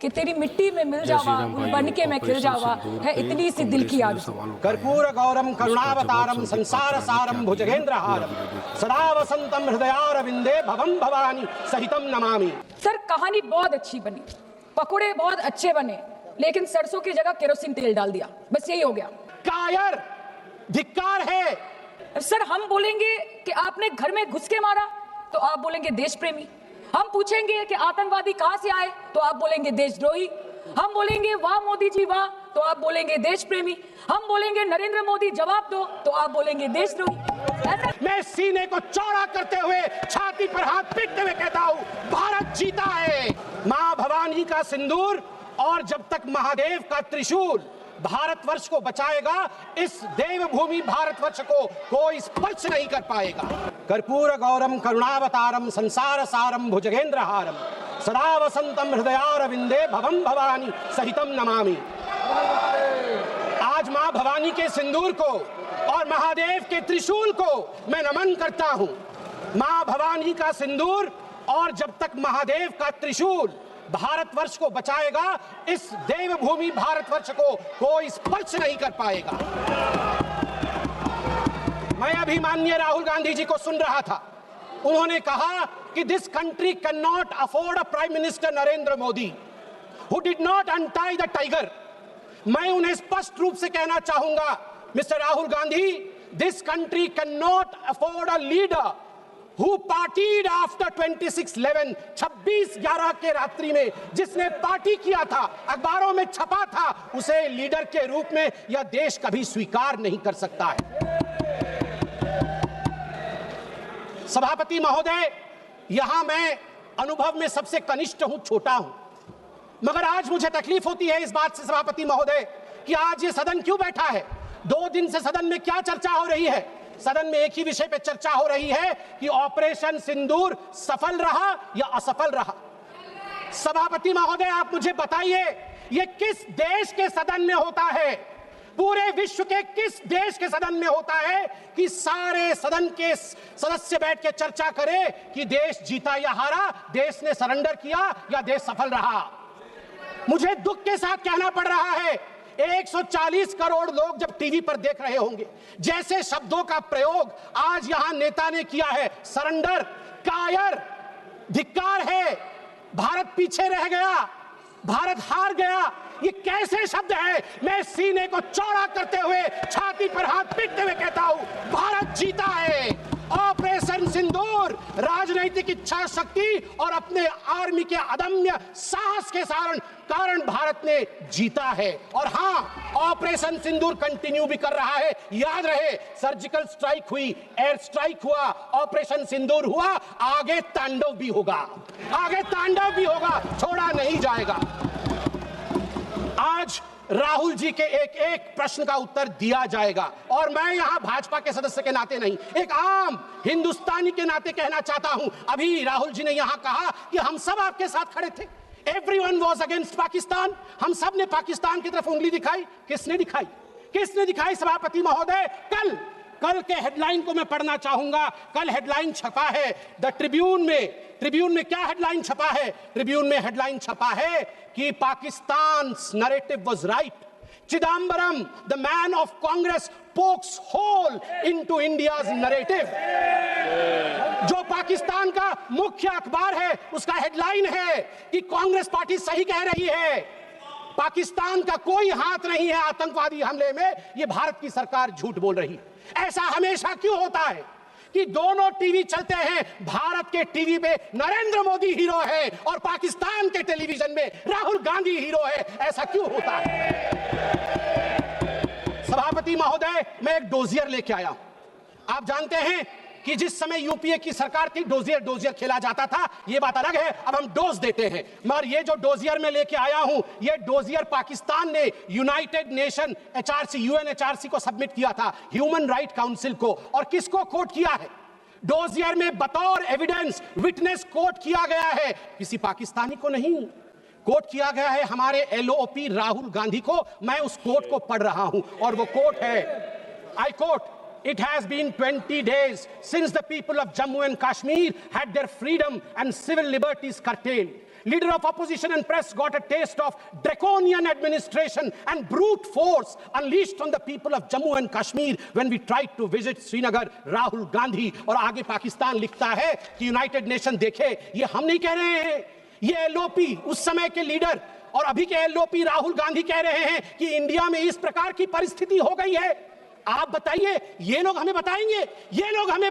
कि तेरी मिट्टी में मिल जावा, बन के मैं खिल जावा, है इतनी सी दिल की आरज़ू। कर्पूर गौरम करुणावतारम संसार सारम भुजगेंद्रहारम सदा वसंतम हृदयारविंदे भवम भवानी सहितम नमामि। सर कहानी बहुत अच्छी बनी, पकोड़े बहुत अच्छे बने, लेकिन सरसों की जगह केरोसिन तेल डाल दिया, बस यही हो गया। कायर, धिक्कार है। सर हम बोलेंगे कि आपने घर में घुस के मारा तो आप बोलेंगे देश प्रेमी, हम पूछेंगे कि आतंकवादी कहां से आए तो आप बोलेंगे देशद्रोही, हम बोलेंगे वाह मोदी जी वाह तो आप बोलेंगे देश प्रेमी, हम बोलेंगे नरेंद्र मोदी जवाब दो तो आप बोलेंगे देशद्रोही। मैं सीने को चौड़ा करते हुए छाती पर हाथ पीटते हुए कहता हूं, भारत जीता है। मां भवानी का सिंदूर और जब तक महादेव का त्रिशूल भारतवर्ष को बचाएगा, इस देवभूमि भारतवर्ष को कोई स्पर्श नहीं कर पाएगा। कर्पूर गौरम करुणावतारम संसार सारम भुजगेंद्रहारम सदा वसंतम हृदयारविंदे भवम भवानी सहितम नमामि। आज मां भवानी के सिंदूर को और महादेव के त्रिशूल को मैं नमन करता हूं। मां भवानी का सिंदूर और जब तक महादेव का त्रिशूल भारतवर्ष को बचाएगा, इस देवभूमि भारतवर्ष को कोई स्पर्श नहीं कर पाएगा। मैं अभी माननीय राहुल गांधी जी को सुन रहा था, उन्होंने कहा कि this country can not afford a prime minister Narendra Modi who did not untie the tiger. मैं उन्हें स्पष्ट रूप से कहना चाहूंगा, mister Rahul Gandhi, this country can not afford a leader who partied after 26/11, 26/11 के रात्रि में जिसने पार्टी किया था, अखबारों में छपा था, उसे लीडर के रूप में यह देश कभी स्वीकार नहीं कर सकता है। सभापति महोदय, यहां मैं अनुभव में सबसे कनिष्ठ हूं, छोटा हूं, मगर आज मुझे तकलीफ होती है इस बात से सभापति महोदय कि आज ये सदन क्यों बैठा है। 2 दिन से सदन में क्या चर्चा हो रही है? सदन में एक ही विषय पे चर्चा हो रही है कि ऑपरेशन सिंदूर सफल रहा या असफल रहा। सभापति महोदय, आप मुझे बताइए, ये किस देश के सदन में होता है, पूरे विश्व के किस देश के सदन में होता है कि सारे सदन के सदस्य बैठ के चर्चा करें कि देश जीता या हारा, देश ने सरेंडर किया या देश सफल रहा। मुझे दुख के साथ कहना पड़ रहा है, 140 करोड़ लोग जब टीवी पर देख रहे होंगे, जैसे शब्दों का प्रयोग आज यहां नेता ने किया है, सरेंडर, कायर, धिक्कार है, भारत पीछे रह गया, भारत हार गया, ये कैसे शब्द है? मैं सीने को चौड़ा करते हुए छाती पर हाथ पीटते हुए कहता हूं, भारत जीता है। ऑपरेशन सिंदूर राजनीतिक इच्छा शक्ति और अपने आर्मी के अदम्य साहस के कारण भारत ने जीता है। और हां, ऑपरेशन सिंदूर कंटिन्यू भी कर रहा है। याद रहे, सर्जिकल स्ट्राइक हुई, एयर स्ट्राइक हुआ, ऑपरेशन सिंदूर हुआ, आगे तांडव भी होगा, आगे तांडव भी होगा, छोड़ा नहीं जाएगा। आज राहुल जी के एक एक प्रश्न का उत्तर दिया जाएगा और मैं यहां भाजपा के सदस्य के नाते नहीं, एक आम हिंदुस्तानी के नाते कहना चाहता हूं। अभी राहुल जी ने यहां कहा कि हम सब आपके साथ खड़े थे, एवरीवन वाज अगेंस्ट पाकिस्तान, हम सब ने पाकिस्तान की तरफ उंगली दिखाई। किसने दिखाई? किसने दिखाई सभापति महोदय? कल के हेडलाइन को मैं पढ़ना चाहूंगा। कल हेडलाइन छपा है द ट्रिब्यून में। ट्रिब्यून में क्या हेडलाइन छपा है? ट्रिब्यून में हेडलाइन छपा है कि Pakistan's narrative was right, Chidambaram the man of Congress pokes hole into India's narrative. जो पाकिस्तान का मुख्य अखबार है, उसका हेडलाइन है कि कांग्रेस पार्टी सही कह रही है, पाकिस्तान का कोई हाथ नहीं है आतंकवादी हमले में, ये भारत की सरकार झूठ बोल रही है। ऐसा हमेशा क्यों होता है कि दोनों टीवी चलते हैं, भारत के टीवी पे नरेंद्र मोदी हीरो है और पाकिस्तान के टेलीविजन में राहुल गांधी हीरो है? ऐसा क्यों होता है? सभापति महोदय, मैं एक डोजियर लेके आया हूं। आप जानते हैं कि जिस समय यूपीए की सरकार थी, डोजियर खेला जाता था, ये बात अलग है, अब हम डोज देते हैं। मगर ये जो डोजियर में लेके आया हूं, ये डोजियर पाकिस्तान ने यूनाइटेड नेशन एचआरसी, यूएनएचआरसी को सबमिट किया था, ह्यूमन राइट काउंसिल को। और किसको कोट किया है? डोजियर में बतौर एविडेंस, विटनेस कोट किया गया है, किसी पाकिस्तानी को नहीं, कोट किया गया है हमारे एलओपी राहुल गांधी को। मैं उस कोट को पढ़ रहा हूं और वो कोट है, I quote, It has been 20 days since the people of Jammu and Kashmir had their freedom and civil liberties curtailed. Leader of opposition and press got a taste of draconian administration and brute force unleashed on the people of Jammu and Kashmir when we tried to visit Srinagar. Rahul Gandhi. और आगे पाकिस्तान लिखता है कि United nation देखे, ये हम नहीं कह रहे हैं, ये एलओपी उस समय के लीडर और अभी के एलओपी राहुल गांधी कह रहे हैं कि इंडिया में इस प्रकार की परिस्थिति हो गई है। आप बताइए, ये लोग हमें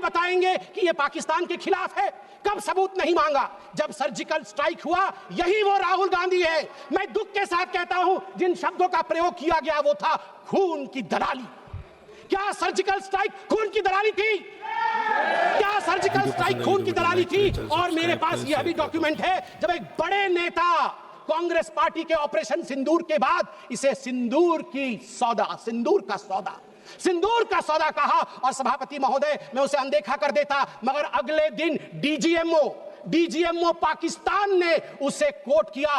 बताएंगे कि ये पाकिस्तान के खिलाफ है? कब सबूत नहीं मांगा? जब सर्जिकल स्ट्राइक हुआ, यही वो राहुल गांधी है। मैं दुख के साथ कहता हूं, जिन शब्दों का प्रयोग किया गया वो था खून की दलाली। क्या सर्जिकल स्ट्राइक खून की दलाली थी? क्या सर्जिकल स्ट्राइक खून की दलाली थी? और मेरे पास यह भी डॉक्यूमेंट है, जब एक बड़े नेता कांग्रेस पार्टी के ऑपरेशन सिंदूर के बाद इसे सिंदूर का सौदा कहा और सभापति महोदय मैं उसे अनदेखा कर देता, मगर अगले दिन डीजीएमओ पाकिस्तान ने उसे कोट किया।